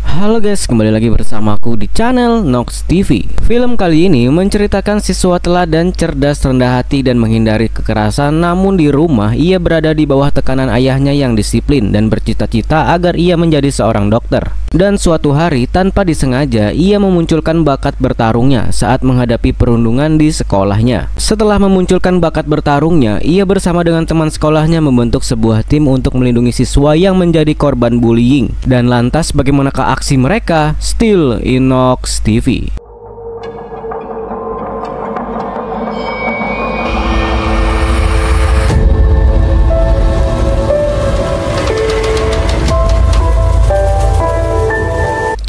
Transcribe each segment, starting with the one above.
Halo guys, kembali lagi bersamaku di channel Nox TV. Film kali ini menceritakan siswa teladan, cerdas, rendah hati, dan menghindari kekerasan. Namun di rumah ia berada di bawah tekanan ayahnya yang disiplin dan bercita-cita agar ia menjadi seorang dokter. Dan suatu hari tanpa disengaja ia memunculkan bakat bertarungnya saat menghadapi perundungan di sekolahnya. Setelah memunculkan bakat bertarungnya, ia bersama dengan teman sekolahnya membentuk sebuah tim untuk melindungi siswa yang menjadi korban bullying. Dan lantas bagaimanakah aksi mereka? Still in Nox TV.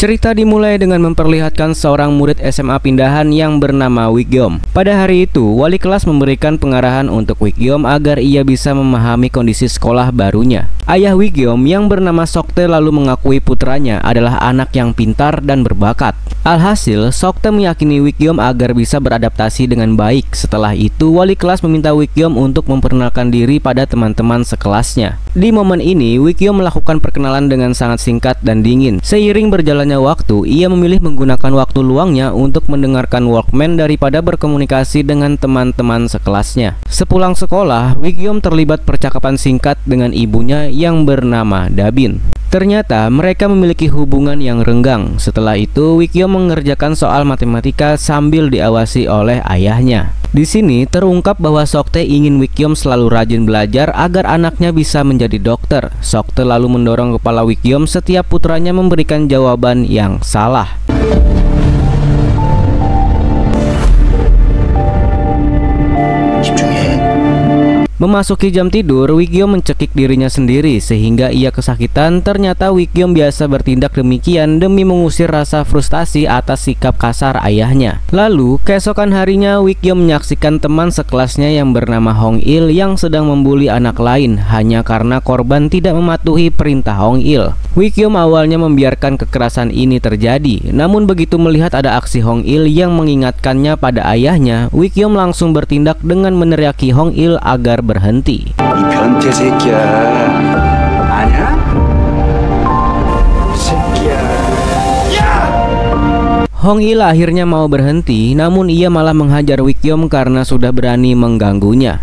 Cerita dimulai dengan memperlihatkan seorang murid SMA pindahan yang bernama Wiggyom. Pada hari itu, wali kelas memberikan pengarahan untuk Wiggyom agar ia bisa memahami kondisi sekolah barunya. Ayah Wiggyom yang bernama Sokte lalu mengakui putranya adalah anak yang pintar dan berbakat. Alhasil, Sokte meyakini Wiggyom agar bisa beradaptasi dengan baik. Setelah itu, wali kelas meminta Wiggyom untuk memperkenalkan diri pada teman-teman sekelasnya. Di momen ini, Wiggyom melakukan perkenalan dengan sangat singkat dan dingin. Seiring berjalannya waktu, ia memilih menggunakan waktu luangnya untuk mendengarkan Walkman daripada berkomunikasi dengan teman-teman sekelasnya. Sepulang sekolah, Wiggyom terlibat percakapan singkat dengan ibunya yang bernama Dabin. Ternyata mereka memiliki hubungan yang renggang. Setelah itu, Wiggyom mengerjakan soal matematika sambil diawasi oleh ayahnya. Di sini terungkap bahwa Sokte ingin Wiggyom selalu rajin belajar agar anaknya bisa menjadi dokter. Sokte lalu mendorong kepala Wiggyom setiap putranya memberikan jawaban yang salah. Memasuki jam tidur, Wiggyom mencekik dirinya sendiri sehingga ia kesakitan. Ternyata Wiggyom biasa bertindak demikian demi mengusir rasa frustasi atas sikap kasar ayahnya. Lalu, keesokan harinya Wiggyom menyaksikan teman sekelasnya yang bernama Hong Il yang sedang membuli anak lain hanya karena korban tidak mematuhi perintah Hong Il. Wiggyom awalnya membiarkan kekerasan ini terjadi, namun begitu melihat ada aksi Hong Il yang mengingatkannya pada ayahnya, Wiggyom langsung bertindak dengan meneriaki Hong Il agar berhenti. Hong Il akhirnya mau berhenti, namun ia malah menghajar Wiggyom karena sudah berani mengganggunya.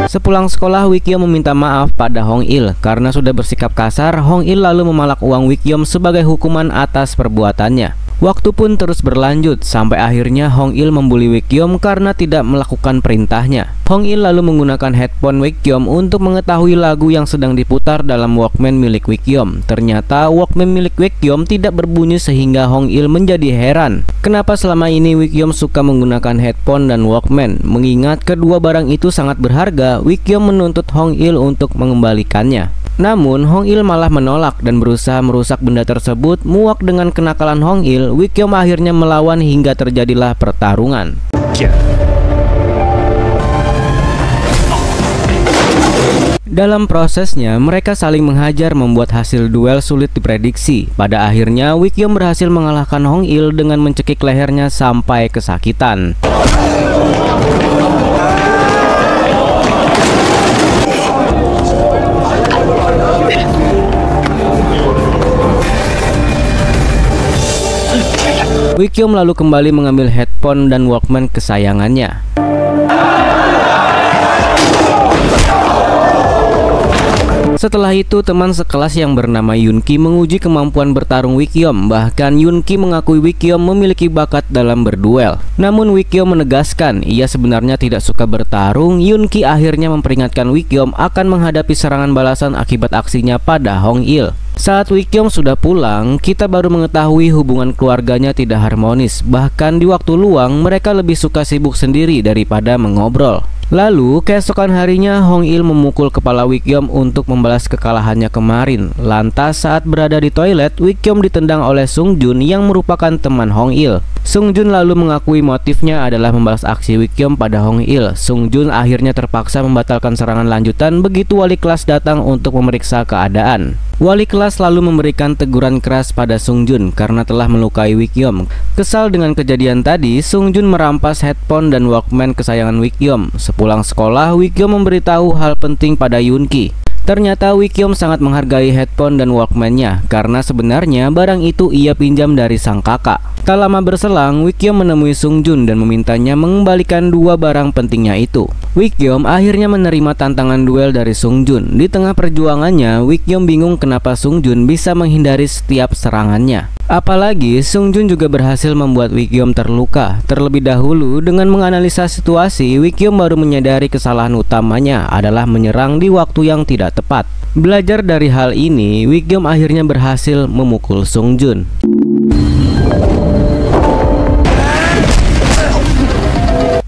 Sepulang sekolah, Wiggyom meminta maaf pada Hong Il karena sudah bersikap kasar. Hong Il lalu memalak uang Wiggyom sebagai hukuman atas perbuatannya. Waktu pun terus berlanjut sampai akhirnya Hong Il membuli Wiggyom karena tidak melakukan perintahnya. Hong Il lalu menggunakan headphone Wiggyom untuk mengetahui lagu yang sedang diputar dalam Walkman milik Wiggyom. Ternyata Walkman milik Wiggyom tidak berbunyi sehingga Hong Il menjadi heran. Kenapa selama ini Wiggyom suka menggunakan headphone dan Walkman? Mengingat kedua barang itu sangat berharga, Wiggyom menuntut Hong Il untuk mengembalikannya. Namun Hong Il malah menolak dan berusaha merusak benda tersebut. Muak dengan kenakalan Hong Il, Wiggyom akhirnya melawan hingga terjadilah pertarungan. Dalam prosesnya, mereka saling menghajar membuat hasil duel sulit diprediksi. Pada akhirnya, Wiggyom berhasil mengalahkan Hong Il dengan mencekik lehernya sampai kesakitan. Wiggyom lalu kembali mengambil headphone dan Walkman kesayangannya. Setelah itu, teman sekelas yang bernama Yunki menguji kemampuan bertarung Wiggyom. Bahkan Yunki mengakui Wiggyom memiliki bakat dalam berduel. Namun Wiggyom menegaskan ia sebenarnya tidak suka bertarung. Yunki akhirnya memperingatkan Wiggyom akan menghadapi serangan balasan akibat aksinya pada Hong Il. Saat Wiggyom sudah pulang, kita baru mengetahui hubungan keluarganya tidak harmonis. Bahkan di waktu luang, mereka lebih suka sibuk sendiri daripada mengobrol. Lalu, keesokan harinya Hong Il memukul kepala Wiggyom untuk membalas kekalahannya kemarin. Lantas, saat berada di toilet, Wiggyom ditendang oleh Sung Jun yang merupakan teman Hong Il. Sung Jun lalu mengakui motifnya adalah membalas aksi Wik-Yom pada Hong Il. Sung Jun akhirnya terpaksa membatalkan serangan lanjutan begitu wali kelas datang untuk memeriksa keadaan. Wali kelas lalu memberikan teguran keras pada Sung Jun karena telah melukai Wik-Yom. Kesal dengan kejadian tadi, Sung Jun merampas headphone dan Walkman kesayangan Wik-Yom. Sepulang sekolah, Wik-Yom memberitahu hal penting pada Yoon-ki. Ternyata Wik-Yom sangat menghargai headphone dan Walkman-nya karena sebenarnya barang itu ia pinjam dari sang kakak. Tak lama berselang, Wik-Yom menemui Sung Jun dan memintanya mengembalikan dua barang pentingnya itu. Wik-Yom akhirnya menerima tantangan duel dari Sung Jun. Di tengah perjuangannya, Wik-Yom bingung kenapa Sung Jun bisa menghindari setiap serangannya. Apalagi Sung Jun juga berhasil membuat Wik-Yom terluka. Terlebih dahulu, dengan menganalisa situasi, Wik-Yom baru menyadari kesalahan utamanya adalah menyerang di waktu yang tidak tepat. Belajar dari hal ini, Wik-Yom akhirnya berhasil memukul Sung Jun.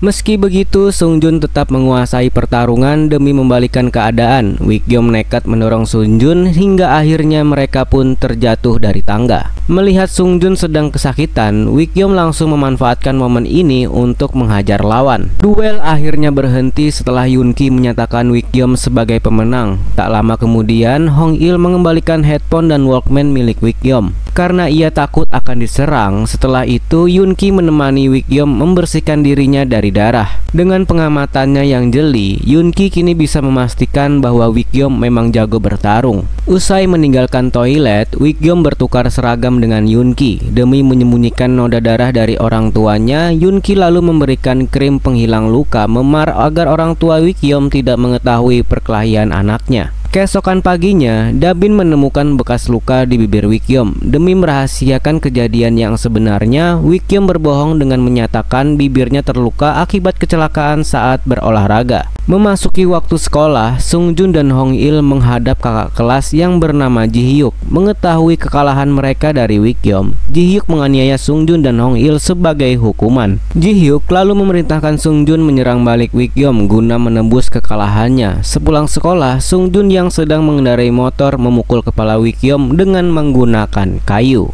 Meski begitu, Sung Jun tetap menguasai pertarungan demi membalikan keadaan. Wik-Yom nekat mendorong Sung Jun hingga akhirnya mereka pun terjatuh dari tangga. Melihat Sung Jun sedang kesakitan, Wik-Yom langsung memanfaatkan momen ini untuk menghajar lawan. Duel akhirnya berhenti setelah Yoon-ki menyatakan Wik-Yom sebagai pemenang. Tak lama kemudian, Hong Il mengembalikan headphone dan Walkman milik Wik-Yom karena ia takut akan diserang. Setelah itu, Yoon-ki menemani Wik-Yom membersihkan dirinya dari darah. Dengan pengamatannya yang jeli, Yoon-ki kini bisa memastikan bahwa Wik-Yom memang jago bertarung. Usai meninggalkan toilet, Wik-Yom bertukar seragam dengan Yoon-ki. Demi menyembunyikan noda darah dari orang tuanya, Yoon-ki lalu memberikan krim penghilang luka memar agar orang tua Wik-Yom tidak mengetahui perkelahian anaknya. Keesokan paginya, Da-bin menemukan bekas luka di bibir Wik-Yom. Demi merahasiakan kejadian yang sebenarnya, Wik-Yom berbohong dengan menyatakan bibirnya terluka akibat kecelakaan saat berolahraga. Memasuki waktu sekolah, Sung Jun dan Hong Il menghadap kakak kelas yang bernama Ji Hyuk. Mengetahui kekalahan mereka dari Wik-Yom, Ji Hyuk menganiaya Sung Jun dan Hong Il sebagai hukuman. Ji Hyuk lalu memerintahkan Sung Jun menyerang balik Wik-Yom guna menembus kekalahannya. Sepulang sekolah, Sung Jun yang sedang mengendarai motor memukul kepala Wik-Yom dengan menggunakan kayu.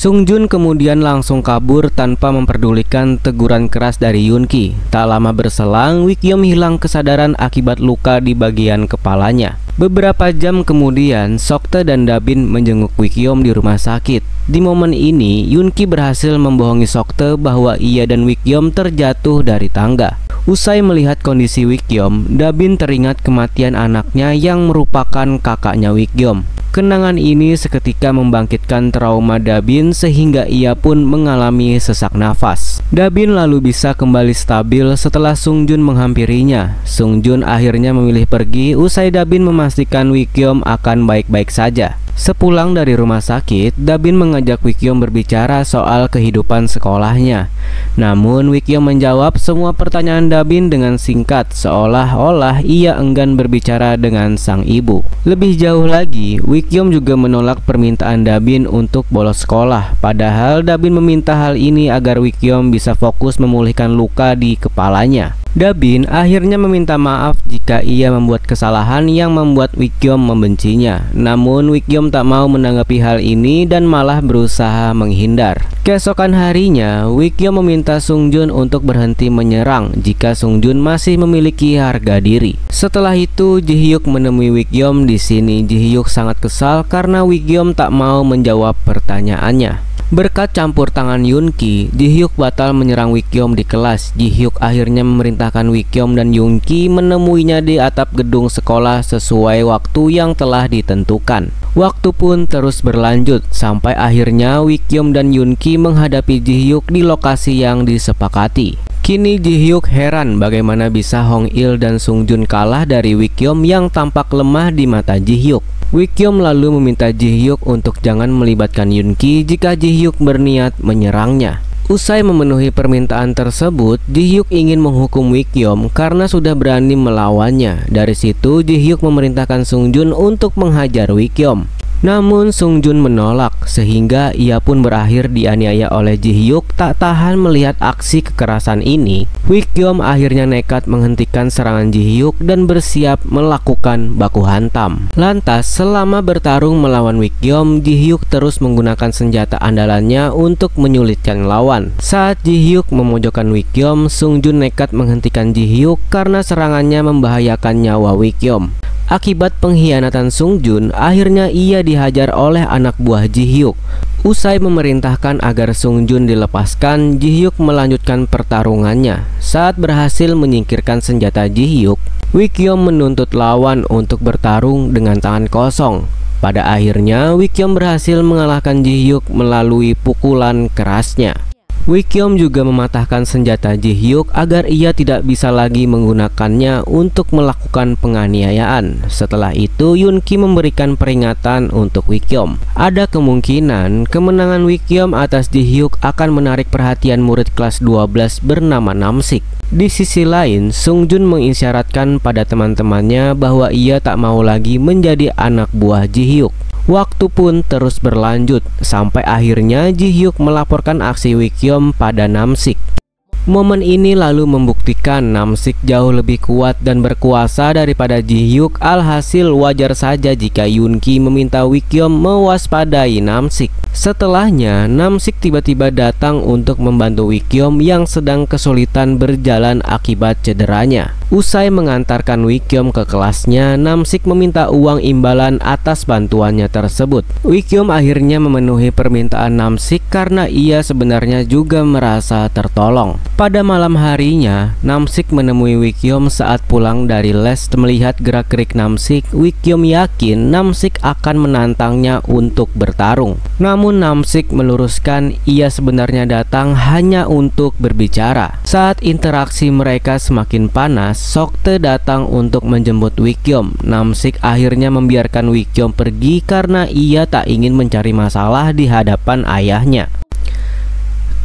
Sung Jun kemudian langsung kabur tanpa memperdulikan teguran keras dari Yoon-ki. Tak lama berselang, Wik-Yom hilang kesadaran akibat luka di bagian kepalanya. Beberapa jam kemudian, Soktae dan Da-bin menjenguk Wik-Yom di rumah sakit. Di momen ini, Yoon-ki berhasil membohongi Soktae bahwa ia dan Wik-Yom terjatuh dari tangga. Usai melihat kondisi Wik-Yom, Da-bin teringat kematian anaknya yang merupakan kakaknya Wik-Yom. Kenangan ini seketika membangkitkan trauma Da-bin sehingga ia pun mengalami sesak nafas. Da-bin lalu bisa kembali stabil setelah Sung Jun menghampirinya. Sung Jun akhirnya memilih pergi usai Da-bin memastikan Wik-Yom akan baik-baik saja. Sepulang dari rumah sakit, Da-bin mengajak Wik-Yom berbicara soal kehidupan sekolahnya. Namun Wik-Yom menjawab semua pertanyaan Da-bin dengan singkat, seolah-olah ia enggan berbicara dengan sang ibu. Lebih jauh lagi, Wik-Yom juga menolak permintaan Da-bin untuk bolos sekolah. Padahal Da-bin meminta hal ini agar Wik-Yom bisa fokus memulihkan luka di kepalanya. Da-bin akhirnya meminta maaf jika ia membuat kesalahan yang membuat Wik-Yom membencinya. Namun Wik-Yom tak mau menanggapi hal ini dan malah berusaha menghindar. Keesokan harinya, Wik-Yom meminta Sung Jun untuk berhenti menyerang jika Sung Jun masih memiliki harga diri. Setelah itu, Ji Hyuk menemui Wik-Yom di sini. Ji Hyuk sangat kesal karena Wik-Yom tak mau menjawab pertanyaannya. Berkat campur tangan Yoon-ki, Ji Hyuk batal menyerang Wik-Yom di kelas. Ji Hyuk akhirnya memerintahkan Wik-Yom dan Yoon-ki menemuinya di atap gedung sekolah sesuai waktu yang telah ditentukan. Waktu pun terus berlanjut sampai akhirnya Wik-Yom dan Yoon-ki menghadapi Ji Hyuk di lokasi yang disepakati. Kini Ji Hyuk heran bagaimana bisa Hong Il dan Sung Jun kalah dari Wik-Yom yang tampak lemah di mata Ji Hyuk. Wik-Yom lalu meminta Ji Hyuk untuk jangan melibatkan Yoon-ki jika Ji Hyuk berniat menyerangnya. Usai memenuhi permintaan tersebut, Ji Hyuk ingin menghukum Wik-Yom karena sudah berani melawannya. Dari situ, Ji Hyuk memerintahkan Sung Jun untuk menghajar Wik-Yom. Namun Sung Jun menolak sehingga ia pun berakhir dianiaya oleh Ji Hyuk. Tak tahan melihat aksi kekerasan ini, Wickyom akhirnya nekat menghentikan serangan Ji Hyuk dan bersiap melakukan baku hantam. Lantas selama bertarung melawan Wickyom, Ji Hyuk terus menggunakan senjata andalannya untuk menyulitkan lawan. Saat Ji Hyuk memojokkan Wickyom, Sung Jun nekat menghentikan Ji Hyuk karena serangannya membahayakan nyawa Wickyom. Akibat pengkhianatan Sung Jun, akhirnya ia dihajar oleh anak buah Ji Hyuk. Usai memerintahkan agar Sung Jun dilepaskan, Ji Hyuk melanjutkan pertarungannya. Saat berhasil menyingkirkan senjata Ji Hyuk, Wickyom menuntut lawan untuk bertarung dengan tangan kosong. Pada akhirnya, Wickyom berhasil mengalahkan Ji Hyuk melalui pukulan kerasnya. Wickyom juga mematahkan senjata Ji Hyuk agar ia tidak bisa lagi menggunakannya untuk melakukan penganiayaan. Setelah itu, Yoon Ki memberikan peringatan untuk Wickyom. Ada kemungkinan kemenangan Wickyom atas Ji Hyuk akan menarik perhatian murid kelas 12 bernama Namsik. Di sisi lain, Sung Jun mengisyaratkan pada teman-temannya bahwa ia tak mau lagi menjadi anak buah Ji Hyuk. Waktu pun terus berlanjut sampai akhirnya Ji Hyuk melaporkan aksi Wickyom pada Namsik. Momen ini lalu membuktikan Namsik jauh lebih kuat dan berkuasa daripada Ji Hyuk. Alhasil wajar saja jika Yoon Ki meminta Wickyom mewaspadai Namsik. Setelahnya, Namsik tiba-tiba datang untuk membantu Wickyom yang sedang kesulitan berjalan akibat cederanya. Usai mengantarkan Wickyom ke kelasnya, Namsik meminta uang imbalan atas bantuannya tersebut. Wickyom akhirnya memenuhi permintaan Namsik karena ia sebenarnya juga merasa tertolong. Pada malam harinya, Namsik menemui Wickyom saat pulang dari les. Melihat gerak-gerik Namsik, Wickyom yakin Namsik akan menantangnya untuk bertarung. Namun Namsik meluruskan ia sebenarnya datang hanya untuk berbicara. Saat interaksi mereka semakin panas, Sokte datang untuk menjemput Wickyom. Namsik akhirnya membiarkan Wickyom pergi karena ia tak ingin mencari masalah di hadapan ayahnya.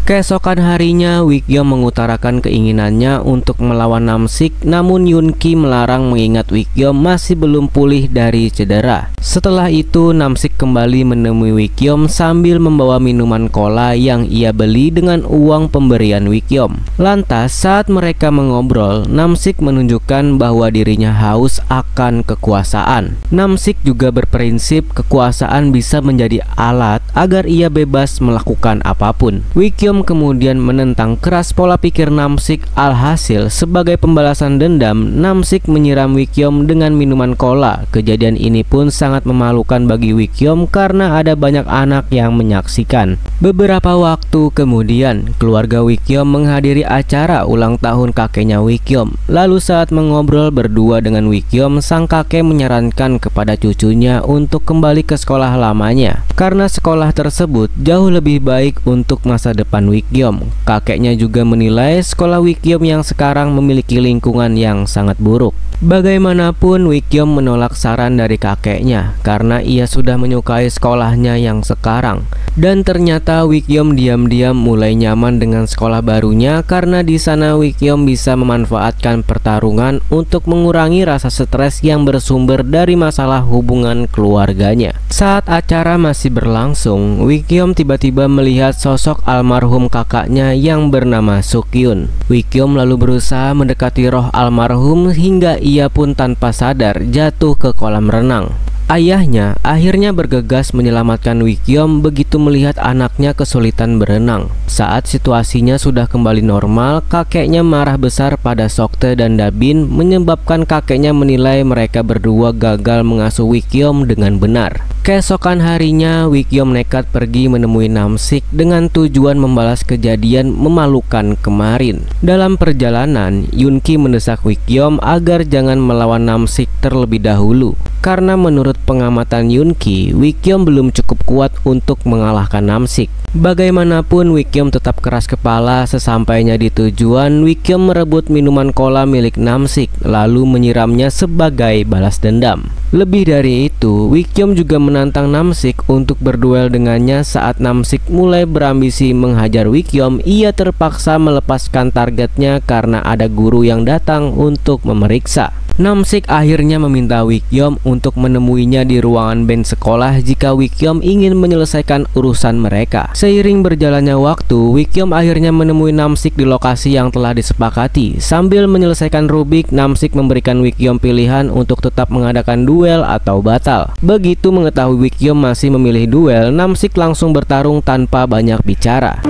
Keesokan harinya, Wickyom mengutarakan keinginannya untuk melawan Namsik, namun Yoon Ki melarang mengingat Wickyom masih belum pulih dari cedera. Setelah itu, Namsik kembali menemui Wickyom sambil membawa minuman cola yang ia beli dengan uang pemberian Wickyom. Lantas, saat mereka mengobrol, Namsik menunjukkan bahwa dirinya haus akan kekuasaan. Namsik juga berprinsip kekuasaan bisa menjadi alat agar ia bebas melakukan apapun. Wickyom kemudian menentang keras pola pikir Namsik. Alhasil, sebagai pembalasan dendam, Namsik menyiram Wickyom dengan minuman cola. Kejadian ini pun sangat memalukan bagi Wickyom karena ada banyak anak yang menyaksikan. Beberapa waktu kemudian, keluarga Wickyom menghadiri acara ulang tahun kakeknya Wickyom. Lalu saat mengobrol berdua dengan Wickyom, sang kakek menyarankan kepada cucunya untuk kembali ke sekolah lamanya karena sekolah tersebut jauh lebih baik untuk masa depan Wickyom. Kakeknya juga menilai sekolah Wickyom yang sekarang memiliki lingkungan yang sangat buruk. Bagaimanapun, Wickyom menolak saran dari kakeknya karena ia sudah menyukai sekolahnya yang sekarang. Dan ternyata Wickyom diam-diam mulai nyaman dengan sekolah barunya karena di sana Wickyom bisa memanfaatkan pertarungan untuk mengurangi rasa stres yang bersumber dari masalah hubungan keluarganya. Saat acara masih berlangsung, Wickyom tiba-tiba melihat sosok almarhum kakaknya yang bernama Sukyun. Wickyom lalu berusaha mendekati roh almarhum hingga ia pun tanpa sadar jatuh ke kolam renang. Ayahnya akhirnya bergegas menyelamatkan Wickyom begitu melihat anaknya kesulitan berenang. Saat situasinya sudah kembali normal, kakeknya marah besar pada Sokte dan Dabin menyebabkan kakeknya menilai mereka berdua gagal mengasuh Wickyom dengan benar. Keesokan harinya, Wickyom nekat pergi menemui Namsik dengan tujuan membalas kejadian memalukan kemarin. Dalam perjalanan, Yoon Ki mendesak Wickyom agar jangan melawan Namsik terlebih dahulu karena menurut pengamatan Yoon Ki, Wickyom belum cukup kuat untuk mengalahkan Namsik. Bagaimanapun Wickyom tetap keras kepala. Sesampainya di tujuan, Wickyom merebut minuman cola milik Namsik lalu menyiramnya sebagai balas dendam. Lebih dari itu, Wickyom juga menantang Namsik untuk berduel dengannya. Saat Namsik mulai berambisi menghajar Wickyom, ia terpaksa melepaskan targetnya karena ada guru yang datang untuk memeriksa. Namsik akhirnya meminta Wickyom untuk menemuinya di ruangan band sekolah jika Wickyom ingin menyelesaikan urusan mereka. Seiring berjalannya waktu, Wickyom akhirnya menemui Namsik di lokasi yang telah disepakati. Sambil menyelesaikan rubik, Namsik memberikan Wickyom pilihan untuk tetap mengadakan duel atau batal. Begitu mengetahui Wickyom masih memilih duel, Namsik langsung bertarung tanpa banyak bicara.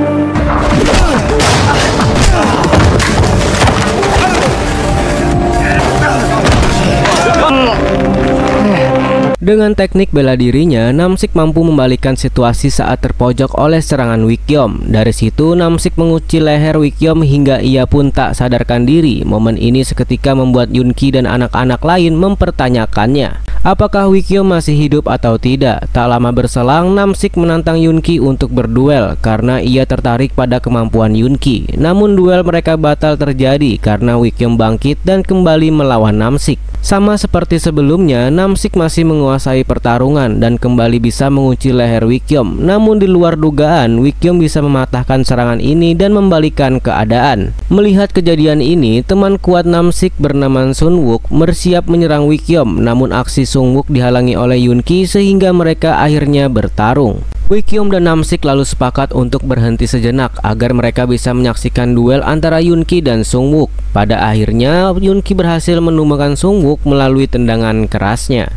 Dengan teknik bela dirinya, Namsik mampu membalikkan situasi saat terpojok oleh serangan Wickyom. Dari situ, Namsik mengunci leher Wickyom hingga ia pun tak sadarkan diri. Momen ini seketika membuat Yunki dan anak-anak lain mempertanyakannya, apakah Wickyom masih hidup atau tidak. Tak lama berselang, Namsik menantang Yunki untuk berduel karena ia tertarik pada kemampuan Yunki. Namun duel mereka batal terjadi karena Wickyom bangkit dan kembali melawan Namsik. Sama seperti sebelumnya, Namsik masih menguasai pertarungan dan kembali bisa mengunci leher Wickyom. Namun di luar dugaan, Wickyom bisa mematahkan serangan ini dan membalikkan keadaan. Melihat kejadian ini, teman kuat Namsik bernama Sunwook bersiap menyerang Wickyom. Namun aksi Sunwook dihalangi oleh Yunki sehingga mereka akhirnya bertarung. Wickyom dan Namsik lalu sepakat untuk berhenti sejenak agar mereka bisa menyaksikan duel antara Yunki dan Sunwook. Pada akhirnya, Yunki berhasil menumbangkan Sunwook melalui tendangan kerasnya.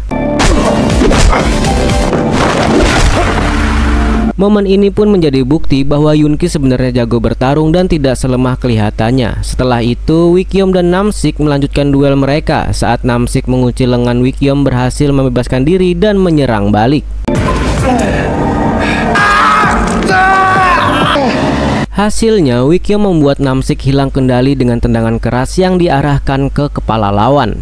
Momen ini pun menjadi bukti bahwa Yunki sebenarnya jago bertarung dan tidak selemah kelihatannya. Setelah itu, Wickyom dan Namsik melanjutkan duel mereka. Saat Namsik mengunci lengan Wickyom, berhasil membebaskan diri dan menyerang balik. Hasilnya, Wickyom membuat Namsik hilang kendali dengan tendangan keras yang diarahkan ke kepala lawan.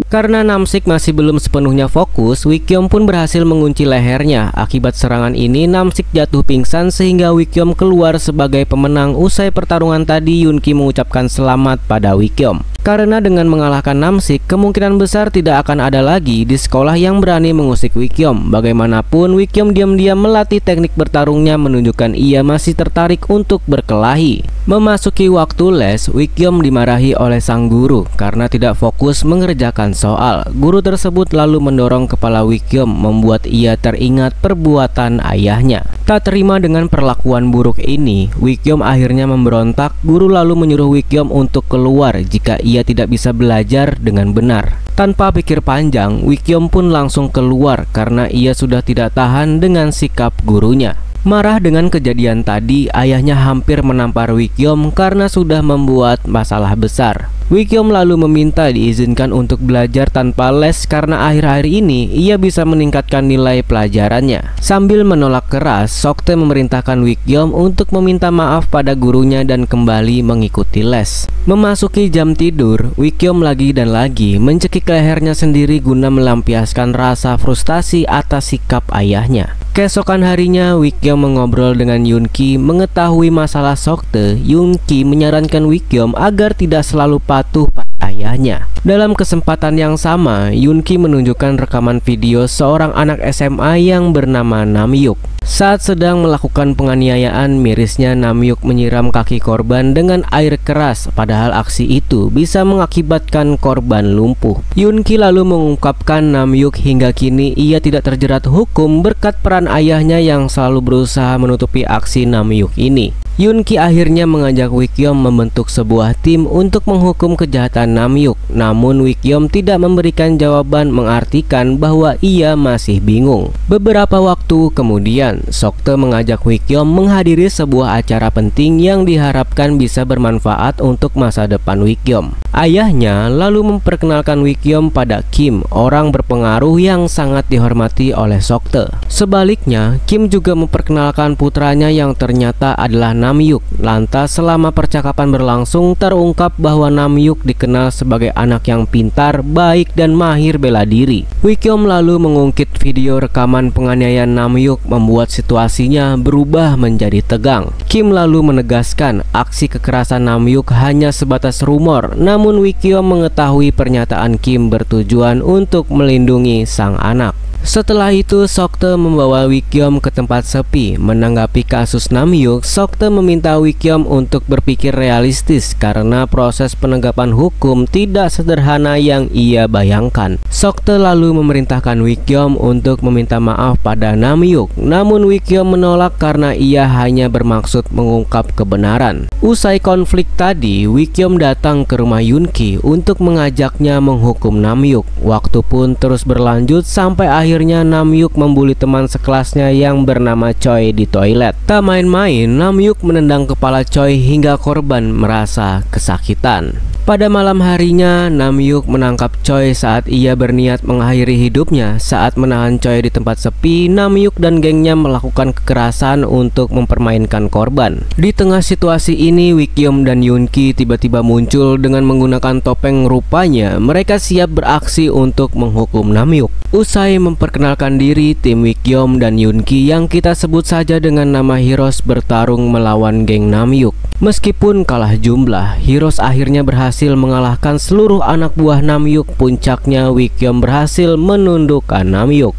Karena Namsik masih belum sepenuhnya fokus, Wickyom pun berhasil mengunci lehernya. Akibat serangan ini, Namsik jatuh pingsan sehingga Wickyom keluar sebagai pemenang. Usai pertarungan tadi, Yunki mengucapkan selamat pada Wickyom. Karena dengan mengalahkan Namsik, kemungkinan besar tidak akan ada lagi di sekolah yang berani mengusik Wickyom. Bagaimanapun, Wickyom diam-diam melatih teknik bertarungnya menunjukkan ia masih tertarik untuk berkelahi. Memasuki waktu les, Wickyom dimarahi oleh sang guru karena tidak fokus mengerjakan soal. Guru tersebut lalu mendorong kepala Wickyom, membuat ia teringat perbuatan ayahnya. Tak terima dengan perlakuan buruk ini, Wickyom akhirnya memberontak. Guru lalu menyuruh Wickyom untuk keluar jika ia tidak bisa belajar dengan benar. Tanpa pikir panjang, Wickyom pun langsung keluar karena ia sudah tidak tahan dengan sikap gurunya. Marah dengan kejadian tadi, ayahnya hampir menampar Wickyom karena sudah membuat masalah besar. Wickyom lalu meminta diizinkan untuk belajar tanpa les karena akhir-akhir ini ia bisa meningkatkan nilai pelajarannya. Sambil menolak keras, Sokte memerintahkan Wickyom untuk meminta maaf pada gurunya dan kembali mengikuti les. Memasuki jam tidur, Wickyom lagi dan lagi mencekik lehernya sendiri guna melampiaskan rasa frustasi atas sikap ayahnya. Keesokan harinya, Wickyom mengobrol dengan Yunki. Mengetahui masalah Sokte, Yunki menyarankan Wickyom agar tidak selalu patuh pada ayahnya. Dalam kesempatan yang sama, Yunki menunjukkan rekaman video seorang anak SMA yang bernama Namyuk. Saat sedang melakukan penganiayaan, mirisnya Namyuk menyiram kaki korban dengan air keras, padahal aksi itu bisa mengakibatkan korban lumpuh. Yunki lalu mengungkapkan Namyuk hingga kini ia tidak terjerat hukum berkat peran ayahnya yang selalu berusaha menutupi aksi Namyuk ini. Yunki akhirnya mengajak Wickyom membentuk sebuah tim untuk menghukum kejahatan Namyuk. Namun Wickyom tidak memberikan jawaban, mengartikan bahwa ia masih bingung. Beberapa waktu kemudian, Sokte mengajak Wickyom menghadiri sebuah acara penting yang diharapkan bisa bermanfaat untuk masa depan Wickyom. Ayahnya lalu memperkenalkan Wickyom pada Kim, orang berpengaruh yang sangat dihormati oleh Sokte. Sebaliknya, Kim juga memperkenalkan putranya yang ternyata adalah Namhyuk. Lantas selama percakapan berlangsung terungkap bahwa Namhyuk dikenal sebagai anak yang pintar, baik dan mahir bela diri. Wickyom lalu mengungkit video rekaman penganiayaan Namhyuk membuat situasinya berubah menjadi tegang. Kim lalu menegaskan aksi kekerasan Namhyuk hanya sebatas rumor, namun Wickyom mengetahui pernyataan Kim bertujuan untuk melindungi sang anak. Setelah itu, Soktae membawa Wickyom ke tempat sepi. Menanggapi kasus Namhyuk, Soktae meminta Wickyom untuk berpikir realistis karena proses penegakan hukum tidak sederhana yang ia bayangkan. Soktae lalu memerintahkan Wickyom untuk meminta maaf pada Namhyuk, namun Wickyom menolak karena ia hanya bermaksud mengungkap kebenaran. Usai konflik tadi, Wickyom datang ke rumah Yoonki untuk mengajaknya menghukum Namhyuk. Waktu pun terus berlanjut sampai akhirnya Namhyuk membuli teman sekelasnya yang bernama Choi di toilet. Tak main-main, Namhyuk menendang kepala Choi hingga korban merasa kesakitan. Pada malam harinya, Namhyuk menangkap Choi saat ia berniat mengakhiri hidupnya. Saat menahan Choi di tempat sepi, Namhyuk dan gengnya melakukan kekerasan untuk mempermainkan korban. Di tengah situasi ini, Wickyom dan Yoonki tiba-tiba muncul dengan menggunakan topeng. Rupanya mereka siap beraksi untuk menghukum Namhyuk. Usai memperkenalkan diri, tim Wickyom dan Yoonki yang kita sebut saja dengan nama Heroes bertarung melawan geng Namhyuk. Meskipun kalah jumlah, Heroes akhirnya berhasil mengalahkan seluruh anak buah Namhyuk. Puncaknya, Wickyom berhasil menundukkan Namhyuk.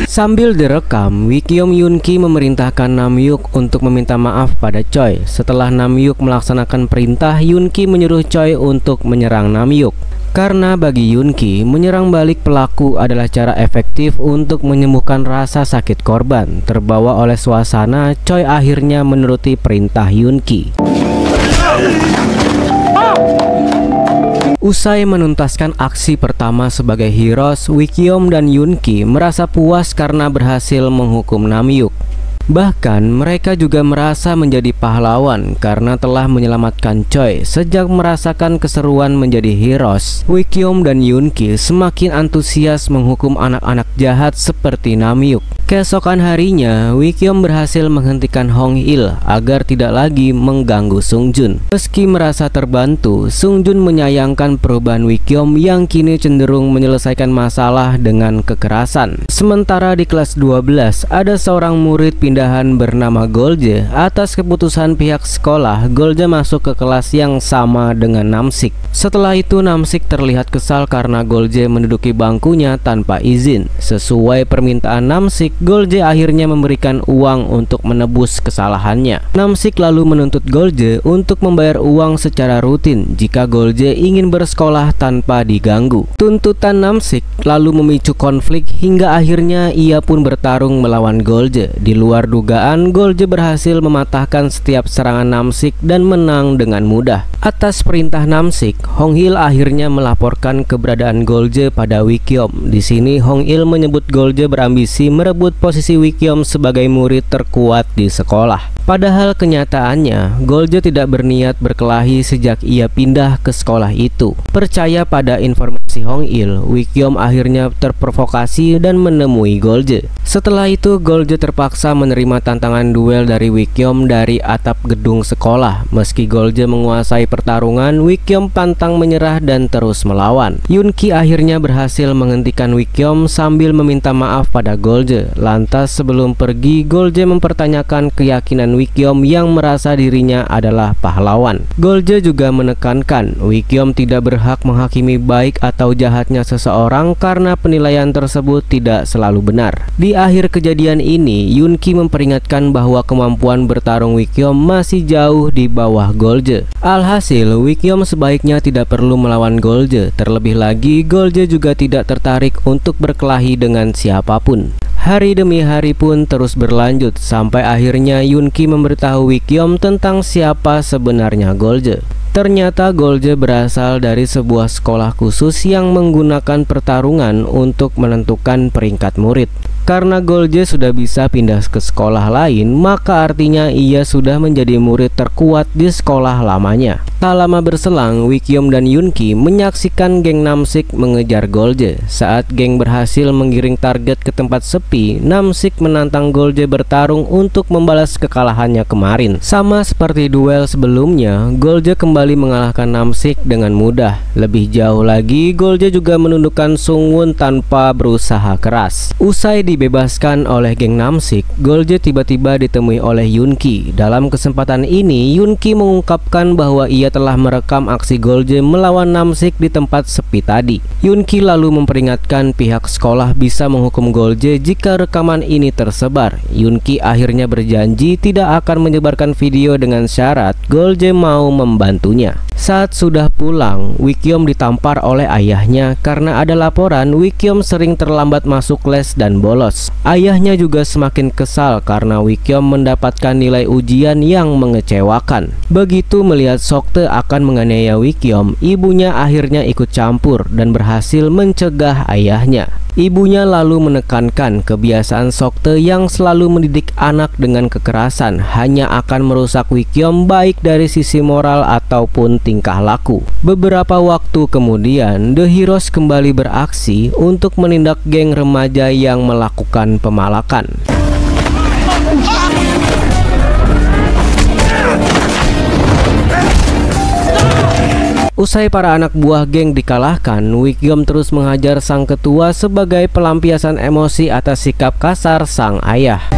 Sambil direkam, Wickyom Yoonki memerintahkan Namhyuk untuk meminta maaf pada Choi. Setelah Namhyuk melaksanakan perintah, Yoonki menyuruh Choi untuk menyerang Namhyuk. Karena bagi Yoonki, menyerang balik pelaku adalah cara efektif untuk menyembuhkan rasa sakit korban. Terbawa oleh suasana, Choi akhirnya menuruti perintah Yoonki. Usai menuntaskan aksi pertama sebagai Heroes, Wickyom dan Yoonki merasa puas karena berhasil menghukum Namhyuk. Bahkan mereka juga merasa menjadi pahlawan karena telah menyelamatkan Choi. Sejak merasakan keseruan menjadi Heroes, Wickyom dan Yoonki semakin antusias menghukum anak-anak jahat seperti Namhyuk. Keesokan harinya, Wickyom berhasil menghentikan Hong Il agar tidak lagi mengganggu Sungjun. Meski merasa terbantu, Sungjun menyayangkan perubahan Wickyom yang kini cenderung menyelesaikan masalah dengan kekerasan. Sementara di kelas 12, ada seorang murid pindahan bernama Golje. Atas keputusan pihak sekolah, Golje masuk ke kelas yang sama dengan Namsik. Setelah itu, Namsik terlihat kesal karena Golje menduduki bangkunya tanpa izin. Sesuai permintaan Namsik, Golje akhirnya memberikan uang untuk menebus kesalahannya. Namsik lalu menuntut Golje untuk membayar uang secara rutin jika Golje ingin bersekolah tanpa diganggu. Tuntutan Namsik lalu memicu konflik hingga akhirnya ia pun bertarung melawan Golje. Di luar dugaan, Golje berhasil mematahkan setiap serangan Namsik dan menang dengan mudah. Atas perintah Namsik, Hong Il akhirnya melaporkan keberadaan Golje pada Wickyom. Di sini Hong Il menyebut Golje berambisi merebut posisi Wickyom sebagai murid terkuat di sekolah. Padahal kenyataannya, Golje tidak berniat berkelahi sejak ia pindah ke sekolah itu. Percaya pada informasi Hong Il, Wickyom akhirnya terprovokasi dan menemui Golje. Setelah itu, Golje terpaksa menerima tantangan duel dari Wickyom dari atap gedung sekolah. Meski Golje menguasai pertarungan, Wickyom pantang menyerah dan terus melawan. Yoonki akhirnya berhasil menghentikan Wickyom sambil meminta maaf pada Golje. Lantas sebelum pergi, Golje mempertanyakan keyakinan Wickyom yang merasa dirinya adalah pahlawan. Golje juga menekankan Wickyom tidak berhak menghakimi baik atau jahatnya seseorang karena penilaian tersebut tidak selalu benar. Di akhir kejadian ini, Yoonki memperingatkan bahwa kemampuan bertarung Wickyom masih jauh di bawah Golje. Alhasil, Wickyom sebaiknya tidak perlu melawan Golje. Terlebih lagi, Golje juga tidak tertarik untuk berkelahi dengan siapapun. Hari demi hari pun terus berlanjut sampai akhirnya Yoonki memberitahu Wickyom tentang siapa sebenarnya Golje. Ternyata Golje berasal dari sebuah sekolah khusus yang menggunakan pertarungan untuk menentukan peringkat murid. Karena Golje sudah bisa pindah ke sekolah lain, maka artinya ia sudah menjadi murid terkuat di sekolah lamanya. Tak lama berselang, Wikyeom dan Yoonki menyaksikan geng Namsik mengejar Golje. Saat geng berhasil menggiring target ke tempat sepi, Namsik menantang Golje bertarung untuk membalas kekalahannya kemarin. Sama seperti duel sebelumnya, Golje kembali mengalahkan Namsik dengan mudah. Lebih jauh lagi, Golje juga menundukkan Sungwon tanpa berusaha keras. Usai dibebaskan oleh geng Namsik, Golje tiba-tiba ditemui oleh Yoonki. Dalam kesempatan ini, Yoonki mengungkapkan bahwa ia telah merekam aksi Golje melawan Namsik di tempat sepi tadi. Yoonki lalu memperingatkan pihak sekolah bisa menghukum Golje jika rekaman ini tersebar. Yoonki akhirnya berjanji tidak akan menyebarkan video dengan syarat Golje mau membantunya. Saat sudah pulang, Wikyeom ditampar oleh ayahnya karena ada laporan Wikyeom sering terlambat masuk les dan bolos. Ayahnya juga semakin kesal karena Wikyeom mendapatkan nilai ujian yang mengecewakan. Begitu melihat Sokte akan menganiaya Wikyeom, ibunya akhirnya ikut campur dan berhasil mencegah ayahnya. Ibunya lalu menekankan kebiasaan Sokte yang selalu mendidik anak dengan kekerasan hanya akan merusak Wikyeom baik dari sisi moral ataupun tingkah laku. Beberapa waktu kemudian, The Heroes kembali beraksi untuk menindak geng remaja yang melakukan pemalakan. Usai para anak buah geng dikalahkan, Wikyeom terus menghajar sang ketua sebagai pelampiasan emosi atas sikap kasar sang ayah.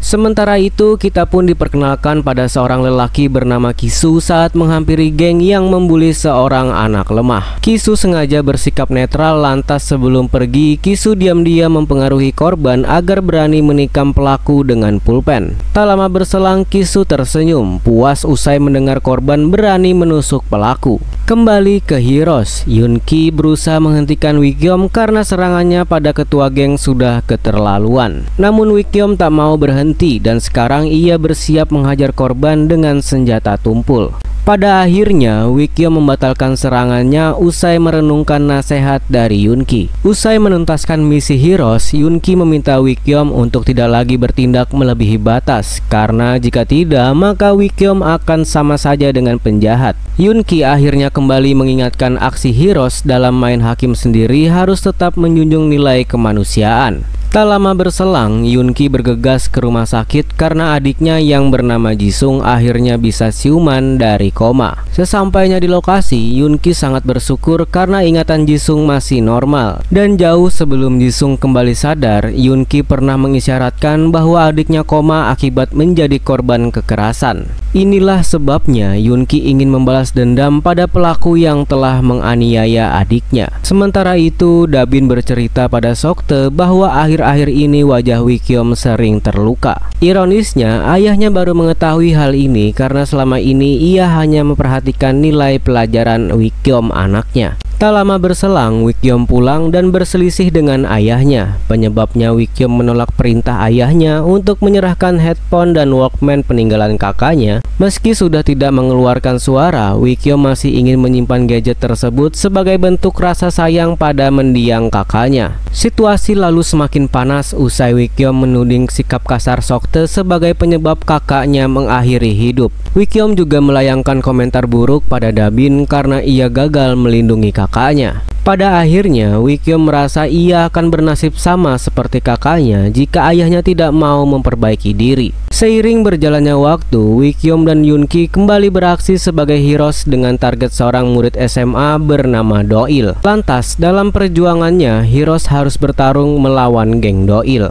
Sementara itu, kita pun diperkenalkan pada seorang lelaki bernama Kisu saat menghampiri geng yang membuli seorang anak lemah. Kisu sengaja bersikap netral, lantas sebelum pergi, Kisu diam-diam mempengaruhi korban agar berani menikam pelaku dengan pulpen. Tak lama berselang, Kisu tersenyum, puas usai mendengar korban berani menusuk pelaku. Kembali ke Heroes, Yoonki berusaha menghentikan Wikyeom karena serangannya pada ketua geng sudah keterlaluan. Namun Wikyeom tak mau berhenti dan sekarang ia bersiap menghajar korban dengan senjata tumpul. Pada akhirnya, Wikyeom membatalkan serangannya usai merenungkan nasihat dari Yoonki. Usai menuntaskan misi Heroes, Yoonki meminta Wikyeom untuk tidak lagi bertindak melebihi batas, karena jika tidak, maka Wikyeom akan sama saja dengan penjahat. Yoonki akhirnya kembali mengingatkan aksi Heroes dalam main hakim sendiri harus tetap menjunjung nilai kemanusiaan. Tak lama berselang, Yoonki bergegas ke rumah sakit karena adiknya yang bernama Jisung akhirnya bisa siuman dari koma. Sesampainya di lokasi, Yoonki sangat bersyukur karena ingatan Jisung masih normal. Dan jauh sebelum Jisung kembali sadar, Yoonki pernah mengisyaratkan bahwa adiknya koma akibat menjadi korban kekerasan. Inilah sebabnya Yoonki ingin membalas dendam pada pelaku yang telah menganiaya adiknya. Sementara itu, Dabin bercerita pada Sokte bahwa akhir-akhir ini wajah Wikyeom sering terluka. Ironisnya, ayahnya baru mengetahui hal ini karena selama ini ia hanya memperhatikan nilai pelajaran Wikyeom anaknya. Tak lama berselang, Wikyeom pulang dan berselisih dengan ayahnya. Penyebabnya Wikyeom menolak perintah ayahnya untuk menyerahkan headphone dan Walkman peninggalan kakaknya. Meski sudah tidak mengeluarkan suara, Wikyeom masih ingin menyimpan gadget tersebut sebagai bentuk rasa sayang pada mendiang kakaknya. Situasi lalu semakin panas usai Wikyeom menuding sikap kasar Sokte sebagai penyebab kakaknya mengakhiri hidup. Wikyeom juga melayangkan komentar buruk pada Dabin karena ia gagal melindungi kakaknya. Pada akhirnya, Wikyeom merasa ia akan bernasib sama seperti kakaknya jika ayahnya tidak mau memperbaiki diri. Seiring berjalannya waktu, Wikyeom dan Yoonki kembali beraksi sebagai Heroes dengan target seorang murid SMA bernama Doil. Lantas, dalam perjuangannya, Heroes harus bertarung melawan geng Doil.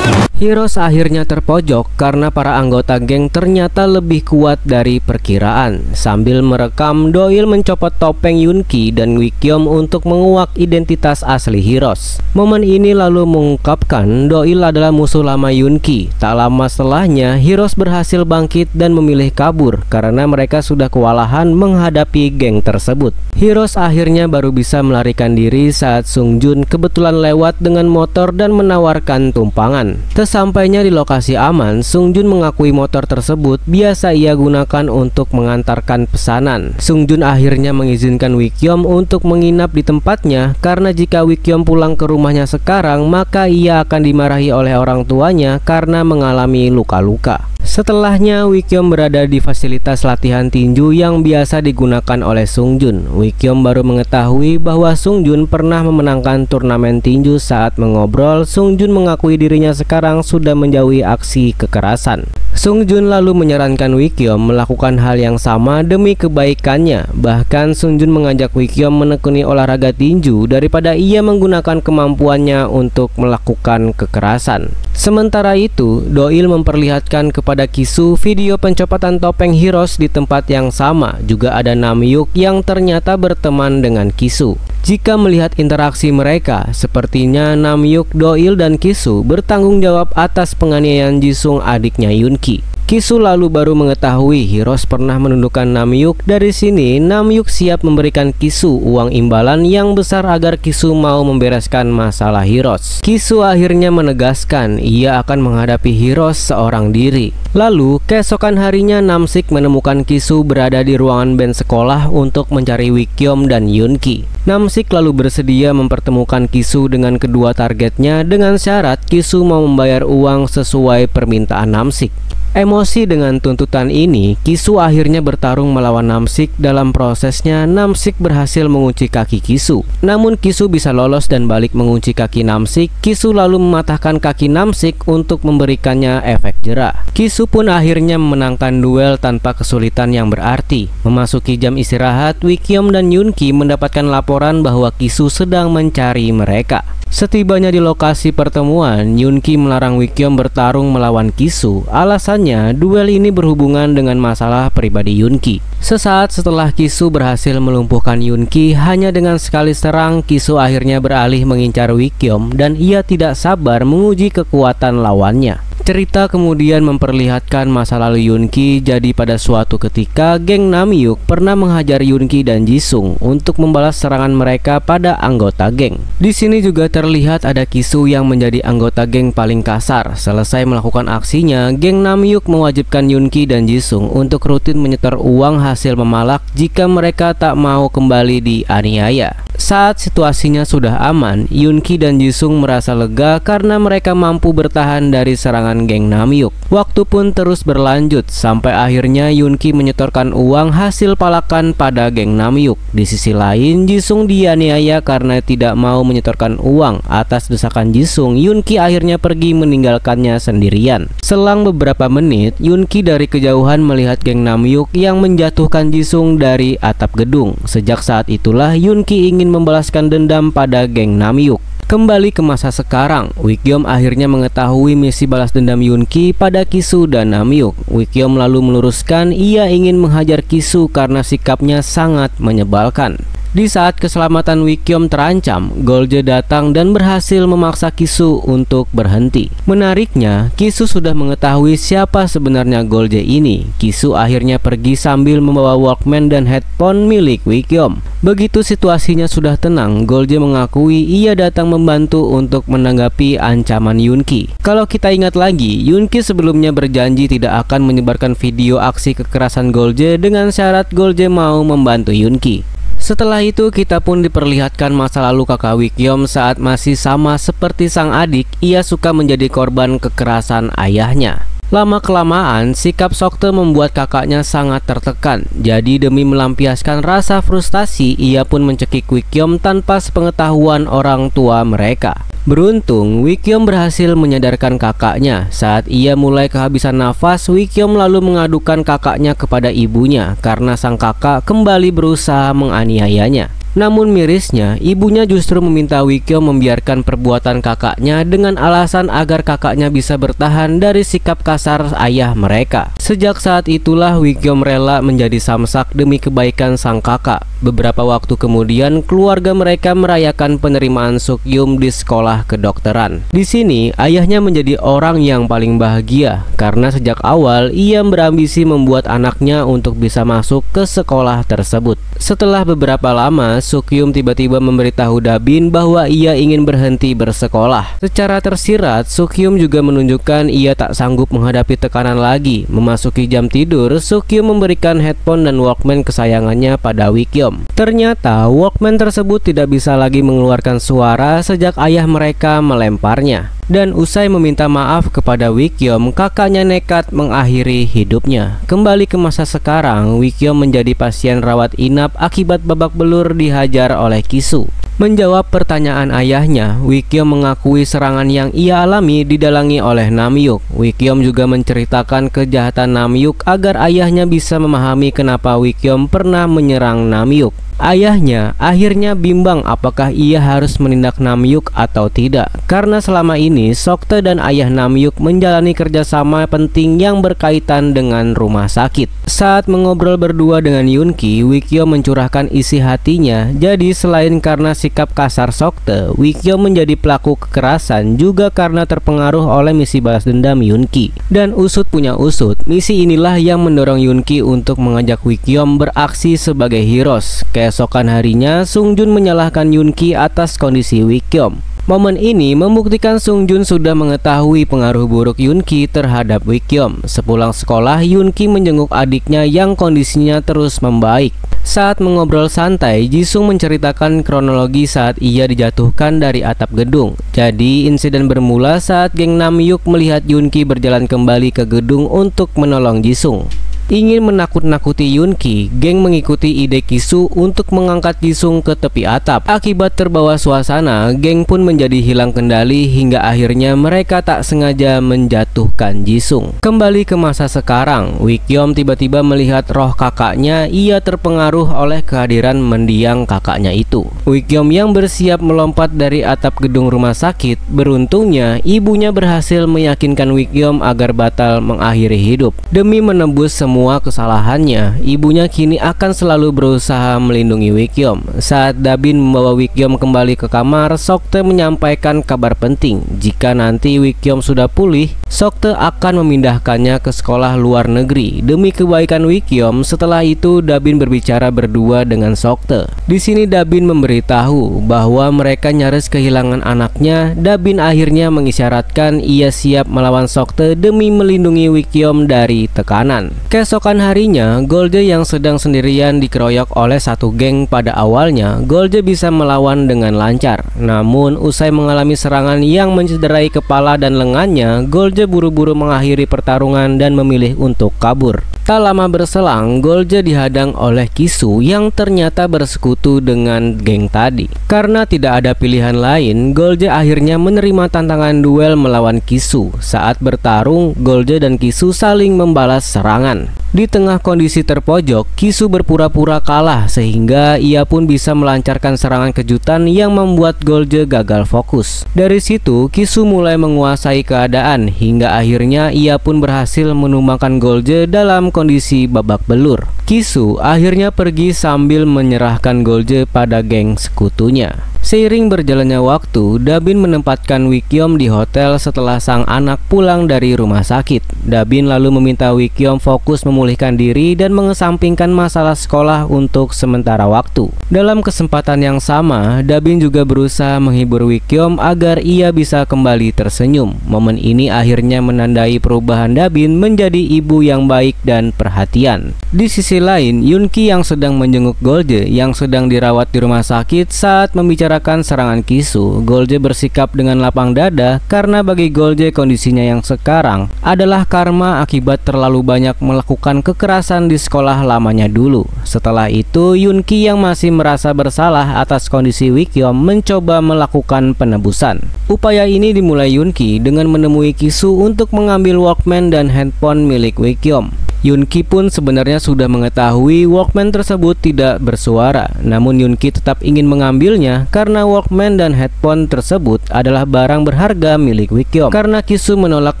Heroes akhirnya terpojok karena para anggota geng ternyata lebih kuat dari perkiraan. Sambil merekam, Doil mencopot topeng Yoonki dan Wikyeom untuk menguak identitas asli Heroes. Momen ini lalu mengungkapkan Doil adalah musuh lama Yoonki. Tak lama setelahnya, Heroes berhasil bangkit dan memilih kabur karena mereka sudah kewalahan menghadapi geng tersebut. Heroes akhirnya baru bisa melarikan diri saat Sungjun kebetulan lewat dengan motor dan menawarkan tumpangan. Sesampainya di lokasi aman, Sung Jun mengakui motor tersebut biasa ia gunakan untuk mengantarkan pesanan. Sung Jun akhirnya mengizinkan Wikyom untuk menginap di tempatnya karena jika Wikyom pulang ke rumahnya sekarang, maka ia akan dimarahi oleh orang tuanya karena mengalami luka-luka. Setelahnya, Wikyom berada di fasilitas latihan tinju yang biasa digunakan oleh Sung Jun. Wikyom baru mengetahui bahwa Sung Jun pernah memenangkan turnamen tinju. Saat mengobrol, Sung Jun mengakui dirinya sekarang sudah menjauhi aksi kekerasan. Sung Jun lalu menyarankan Wikyom melakukan hal yang sama demi kebaikannya. Bahkan Sung Jun mengajak Wikyom menekuni olahraga tinju daripada ia menggunakan kemampuannya untuk melakukan kekerasan. Sementara itu, Doil memperlihatkan kepada Kisu video pencopotan topeng Heroes di tempat yang sama. Juga ada Namhyuk yang ternyata berteman dengan Kisu. Jika melihat interaksi mereka, sepertinya Namhyuk, Doil, dan Kisu bertanggung jawab atas penganiayaan Jisung adiknya Yunki. Kisu lalu baru mengetahui Heroes pernah menundukkan Namhyuk. Dari sini, Namhyuk siap memberikan Kisu uang imbalan yang besar agar Kisu mau membereskan masalah Heroes. Kisu akhirnya menegaskan ia akan menghadapi Heroes seorang diri. Lalu, keesokan harinya Namsik menemukan Kisu berada di ruangan band sekolah untuk mencari Wikyom dan Yunki. Namsik lalu bersedia mempertemukan Kisu dengan kedua targetnya dengan syarat Kisu mau membayar uang sesuai permintaan Namsik. Emosi dengan tuntutan ini, Kisu akhirnya bertarung melawan Namsik. Dalam prosesnya, Namsik berhasil mengunci kaki Kisu. Namun Kisu bisa lolos dan balik mengunci kaki Namsik. Kisu lalu mematahkan kaki Namsik untuk memberikannya efek jera. Kisu pun akhirnya memenangkan duel tanpa kesulitan yang berarti. Memasuki jam istirahat, Wikyom dan Yunki mendapatkan laporan bahwa Kisu sedang mencari mereka. Setibanya di lokasi pertemuan, Yunki melarang Wikyom bertarung melawan Kisu. Alasannya, duel ini berhubungan dengan masalah pribadi Yunki. Sesaat setelah Kisu berhasil melumpuhkan Yunki, hanya dengan sekali serang, Kisu akhirnya beralih mengincar Wikyom dan ia tidak sabar menguji kekuatan lawannya. Cerita kemudian memperlihatkan masa lalu Yunki. Jadi pada suatu ketika, geng Namhyuk pernah menghajar Yunki dan Jisung untuk membalas serangan mereka pada anggota geng. Di sini juga terlihat ada Kisu yang menjadi anggota geng paling kasar. Selesai melakukan aksinya, geng Namhyuk mewajibkan Yunki dan Jisung untuk rutin menyetor uang hasil memalak jika mereka tak mau kembali dianiaya. Saat situasinya sudah aman, Yunki dan Jisung merasa lega karena mereka mampu bertahan dari serangan geng Namhyuk. Waktu pun terus berlanjut sampai akhirnya Yunki menyetorkan uang hasil palakan pada geng Namhyuk. Di sisi lain, Jisung dianiaya karena tidak mau menyetorkan uang. Atas desakan Jisung, Yunki akhirnya pergi meninggalkannya sendirian. Selang beberapa menit, Yunki dari kejauhan melihat geng Namhyuk yang menjatuhkan Jisung dari atap gedung. Sejak saat itulah Yunki ingin membalaskan dendam pada geng Namhyuk. Kembali ke masa sekarang, Wikyom akhirnya mengetahui misi balas dendam Yunki pada Kisu dan Namhyuk. Wikyom lalu meluruskan ia ingin menghajar Kisu karena sikapnya sangat menyebalkan. Di saat keselamatan Wikyom terancam, Golje datang dan berhasil memaksa Kisu untuk berhenti. Menariknya, Kisu sudah mengetahui siapa sebenarnya Golje ini. Kisu akhirnya pergi sambil membawa Walkman dan headphone milik Wikyom. Begitu situasinya sudah tenang, Golje mengakui ia datang membantu untuk menanggapi ancaman Yunki. Kalau kita ingat lagi, Yunki sebelumnya berjanji tidak akan menyebarkan video aksi kekerasan Golje dengan syarat Golje mau membantu Yunki. Setelah itu kita pun diperlihatkan masa lalu kakak Wikyom saat masih sama seperti sang adik, ia suka menjadi korban kekerasan ayahnya. Lama-kelamaan, sikap Sokte membuat kakaknya sangat tertekan. Jadi demi melampiaskan rasa frustasi, ia pun mencekik Wikyom tanpa sepengetahuan orang tua mereka. Beruntung, Wikyom berhasil menyadarkan kakaknya. Saat ia mulai kehabisan nafas, Wikyom lalu mengadukan kakaknya kepada ibunya karena sang kakak kembali berusaha menganiayanya. Namun mirisnya, ibunya justru meminta Wikyom membiarkan perbuatan kakaknya dengan alasan agar kakaknya bisa bertahan dari sikap kasar ayah mereka. Sejak saat itulah Wikyom rela menjadi samsak demi kebaikan sang kakak. Beberapa waktu kemudian, keluarga mereka merayakan penerimaan Sukyum di sekolah kedokteran. Di sini, ayahnya menjadi orang yang paling bahagia karena sejak awal ia berambisi membuat anaknya untuk bisa masuk ke sekolah tersebut. Setelah beberapa lama, Sukyum tiba-tiba memberitahu Dabin bahwa ia ingin berhenti bersekolah. Secara tersirat, Sukyum juga menunjukkan ia tak sanggup menghadapi tekanan lagi. Memasuki jam tidur, Sukyum memberikan headphone dan Walkman kesayangannya pada Wikyom. Ternyata Walkman tersebut tidak bisa lagi mengeluarkan suara sejak ayah mereka melemparnya. Dan usai meminta maaf kepada Wikyom, kakaknya nekat mengakhiri hidupnya. Kembali ke masa sekarang, Wikyom menjadi pasien rawat inap akibat babak belur dihajar oleh Kisu. Menjawab pertanyaan ayahnya, Wikyom mengakui serangan yang ia alami didalangi oleh Namhyuk. Wikyom juga menceritakan kejahatan Namhyuk agar ayahnya bisa memahami kenapa Wikyom pernah menyerang Namhyuk. Ayahnya akhirnya bimbang apakah ia harus menindak Namhyuk atau tidak, karena selama ini Sokte dan ayah Namhyuk menjalani kerjasama penting yang berkaitan dengan rumah sakit. Saat mengobrol berdua dengan Yunki, Wikyom mencurahkan isi hatinya. Jadi selain karena sikap kasar Sokte, Wikyom menjadi pelaku kekerasan juga karena terpengaruh oleh misi balas dendam Yunki. Dan usut punya usut, misi inilah yang mendorong Yunki untuk mengajak Wikyom beraksi sebagai heroes. Keesokan harinya, Sungjun menyalahkan Yunki atas kondisi Wikyom. Momen ini membuktikan Sungjun sudah mengetahui pengaruh buruk Yunki terhadap Wikyom. Sepulang sekolah, Yunki menjenguk adiknya yang kondisinya terus membaik. Saat mengobrol santai, Jisung menceritakan kronologi saat ia dijatuhkan dari atap gedung. Jadi, insiden bermula saat geng Namhyuk melihat Yunki berjalan kembali ke gedung untuk menolong Jisung. Ingin menakut-nakuti Yunki, geng mengikuti ide Kisu untuk mengangkat Jisung ke tepi atap. Akibat terbawa suasana, geng pun menjadi hilang kendali hingga akhirnya mereka tak sengaja menjatuhkan Jisung. Kembali ke masa sekarang, Wikyom tiba-tiba melihat roh kakaknya. Ia terpengaruh oleh kehadiran mendiang kakaknya itu. Wikyom yang bersiap melompat dari atap gedung rumah sakit, beruntungnya ibunya berhasil meyakinkan Wikyom agar batal mengakhiri hidup. Demi menebus semua kesalahannya, ibunya kini akan selalu berusaha melindungi Wikyom. Saat Dabin membawa Wikyom kembali ke kamar, Sokte menyampaikan kabar penting. Jika nanti Wikyom sudah pulih, Sokte akan memindahkannya ke sekolah luar negeri demi kebaikan Wikyom. Setelah itu, Dabin berbicara berdua dengan Sokte. Di sini Dabin memberitahu bahwa mereka nyaris kehilangan anaknya. Dabin akhirnya mengisyaratkan ia siap melawan Sokte demi melindungi Wikyom dari tekanan. Keesokan harinya, Golje yang sedang sendirian dikeroyok oleh satu geng. Pada awalnya, Golje bisa melawan dengan lancar. Namun, usai mengalami serangan yang mencederai kepala dan lengannya, Golje buru-buru mengakhiri pertarungan dan memilih untuk kabur. Tak lama berselang, Golje dihadang oleh Kisu yang ternyata bersekutu dengan geng tadi. Karena tidak ada pilihan lain, Golje akhirnya menerima tantangan duel melawan Kisu. Saat bertarung, Golje dan Kisu saling membalas serangan. Di tengah kondisi terpojok, Kisu berpura-pura kalah sehingga ia pun bisa melancarkan serangan kejutan yang membuat Golje gagal fokus. Dari situ, Kisu mulai menguasai keadaan hingga akhirnya ia pun berhasil menumbangkan Golje dalam kondisi babak belur. Kisu akhirnya pergi sambil menyerahkan Golje pada geng sekutunya. Seiring berjalannya waktu, Dabin menempatkan Wikyom di hotel setelah sang anak pulang dari rumah sakit. Dabin lalu meminta Wikyom fokus memulihkan diri dan mengesampingkan masalah sekolah untuk sementara waktu. Dalam kesempatan yang sama, Dabin juga berusaha menghibur Wikyom agar ia bisa kembali tersenyum. Momen ini akhirnya menandai perubahan Dabin menjadi ibu yang baik dan perhatian. Di sisi lain, Yunki yang sedang menjenguk Golje yang sedang dirawat di rumah sakit saat membicarakan serangan Kisu. Golje bersikap dengan lapang dada karena bagi Golje kondisinya yang sekarang adalah karma akibat terlalu banyak melakukan kekerasan di sekolah lamanya dulu. Setelah itu, Yunki yang masih merasa bersalah atas kondisi Wikyom mencoba melakukan penebusan. Upaya ini dimulai Yunki dengan menemui Kisu untuk mengambil Walkman dan handphone milik Wikyom. Yunki pun sebenarnya sudah mengetahui Walkman tersebut tidak bersuara, namun Yunki tetap ingin mengambilnya karena Walkman dan headphone tersebut adalah barang berharga milik Wikyom. Karena Kisu menolak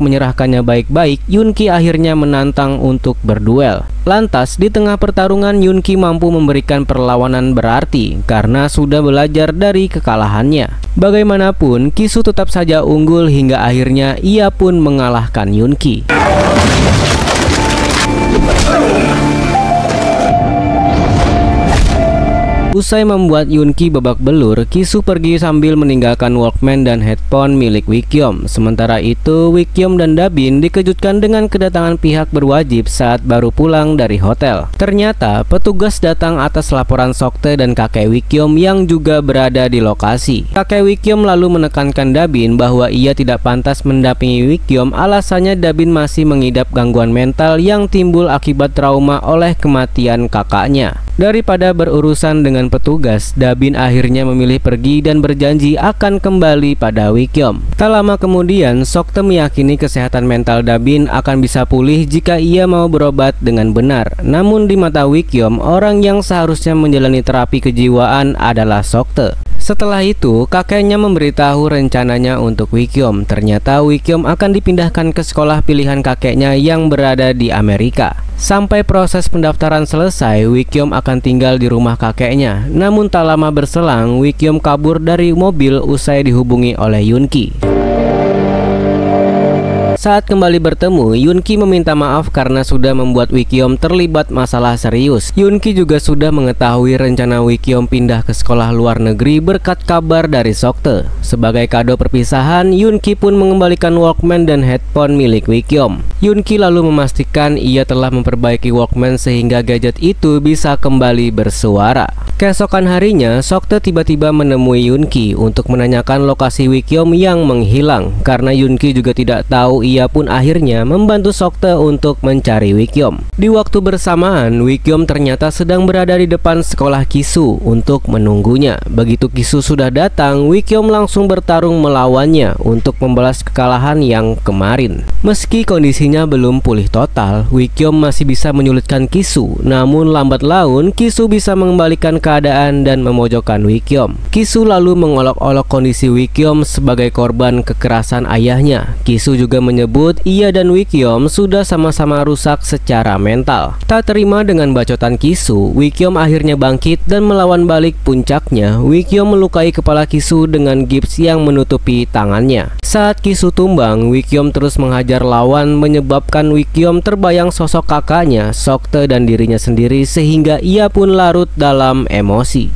menyerahkannya baik-baik, Yunki akhirnya menantang untuk berduel. Lantas, di tengah pertarungan Yunki mampu memberikan perlawanan berarti karena sudah belajar dari kekalahannya. Bagaimanapun, Kisu tetap saja unggul hingga akhirnya ia pun mengalahkan Yunki. Usai membuat Yoonki babak belur, Ki-soo pergi sambil meninggalkan Walkman dan headphone milik Wik-yeom. Sementara itu, Wik-yeom dan Da-bin dikejutkan dengan kedatangan pihak berwajib saat baru pulang dari hotel. Ternyata, petugas datang atas laporan Soktae dan kakek Wik-yeom yang juga berada di lokasi. Kakek Wik-yeom lalu menekankan Da-bin bahwa ia tidak pantas mendampingi Wik-yeom, alasannya Da-bin masih mengidap gangguan mental yang timbul akibat trauma oleh kematian kakaknya. Daripada berurusan dengan petugas, Da-bin akhirnya memilih pergi dan berjanji akan kembali pada Wik-yeom. Tak lama kemudian, Soktae meyakini kesehatan mental Da-bin akan bisa pulih jika ia mau berobat dengan benar. Namun di mata Wik-yeom, orang yang seharusnya menjalani terapi kejiwaan adalah Soktae. Setelah itu, kakeknya memberitahu rencananya untuk Wik-yeom. Ternyata Wik-yeom akan dipindahkan ke sekolah pilihan kakeknya yang berada di Amerika. Sampai proses pendaftaran selesai, Wik-yeom akan tinggal di rumah kakeknya. Namun tak lama berselang, Wik-yeom kabur dari mobil usai dihubungi oleh Yoonki. Saat kembali bertemu, Yoonki meminta maaf karena sudah membuat Wik-yeom terlibat masalah serius. Yoonki juga sudah mengetahui rencana Wik-yeom pindah ke sekolah luar negeri berkat kabar dari Soktae. Sebagai kado perpisahan, Yoonki pun mengembalikan Walkman dan headphone milik Wik-yeom. Yoonki lalu memastikan ia telah memperbaiki Walkman sehingga gadget itu bisa kembali bersuara. Keesokan harinya, Soktae tiba-tiba menemui Yoonki untuk menanyakan lokasi Wik-yeom yang menghilang. Karena Yoonki juga tidak tahu, ia pun akhirnya membantu Soktae untuk mencari Wik-yeom. Di waktu bersamaan, Wik-yeom ternyata sedang berada di depan sekolah Ki-soo untuk menunggunya. Begitu Ki-soo sudah datang, Wik-yeom langsung bertarung melawannya untuk membalas kekalahan yang kemarin. Meski kondisinya belum pulih total, Wik-yeom masih bisa menyulitkan Ki-soo. Namun lambat laun, Ki-soo bisa mengembalikan keadaan dan memojokkan Wik-yeom. Ki-soo lalu mengolok-olok kondisi Wik-yeom sebagai korban kekerasan ayahnya. Ki-soo juga menyebut ia dan Wik-yeom sudah sama-sama rusak secara mental. Tak terima dengan bacotan Ki-soo, Wik-yeom akhirnya bangkit dan melawan balik. Puncaknya, Wik-yeom melukai kepala Ki-soo dengan gips yang menutupi tangannya. Saat Ki-soo tumbang, Wik-yeom terus menghajar lawan, menyebabkan Wik-yeom terbayang sosok kakaknya, Soktae dan dirinya sendiri sehingga ia pun larut dalam emosi.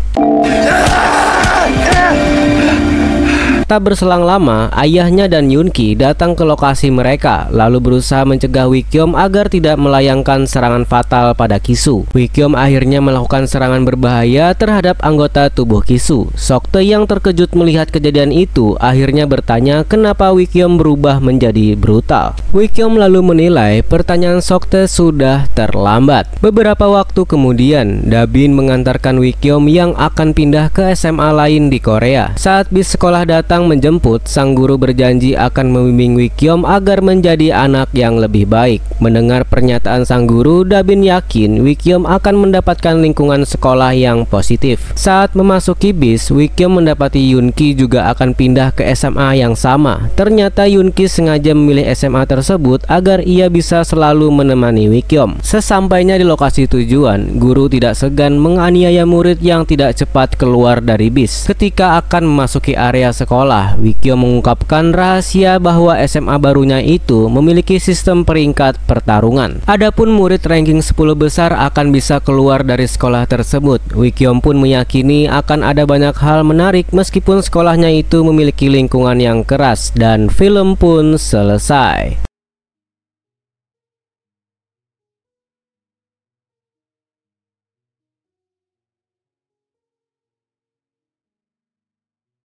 Tak berselang lama, ayahnya dan Yoonki datang ke lokasi mereka, lalu berusaha mencegah Wik-yeom agar tidak melayangkan serangan fatal pada Ki-soo. Wik-yeom akhirnya melakukan serangan berbahaya terhadap anggota tubuh Ki-soo. Soktae yang terkejut melihat kejadian itu akhirnya bertanya kenapa Wik-yeom berubah menjadi brutal. Wik-yeom lalu menilai pertanyaan Soktae sudah terlambat. Beberapa waktu kemudian, Da-bin mengantarkan Wik-yeom yang akan pindah ke SMA lain di Korea. Saat bis sekolah datang menjemput, sang guru berjanji akan membimbing Wik-yeom agar menjadi anak yang lebih baik. Mendengar pernyataan sang guru, Da-bin yakin Wik-yeom akan mendapatkan lingkungan sekolah yang positif. Saat memasuki bis, Wik-yeom mendapati Yoonki juga akan pindah ke SMA yang sama. Ternyata Yoonki sengaja memilih SMA tersebut agar ia bisa selalu menemani Wik-yeom. Sesampainya di lokasi tujuan, guru tidak segan menganiaya murid yang tidak cepat keluar dari bis. Ketika akan memasuki area sekolah, Wik-yeom mengungkapkan rahasia bahwa SMA barunya itu memiliki sistem peringkat pertarungan. Adapun murid ranking 10 besar akan bisa keluar dari sekolah tersebut. Wik-yeom pun meyakini akan ada banyak hal menarik meskipun sekolahnya itu memiliki lingkungan yang keras, dan film pun selesai.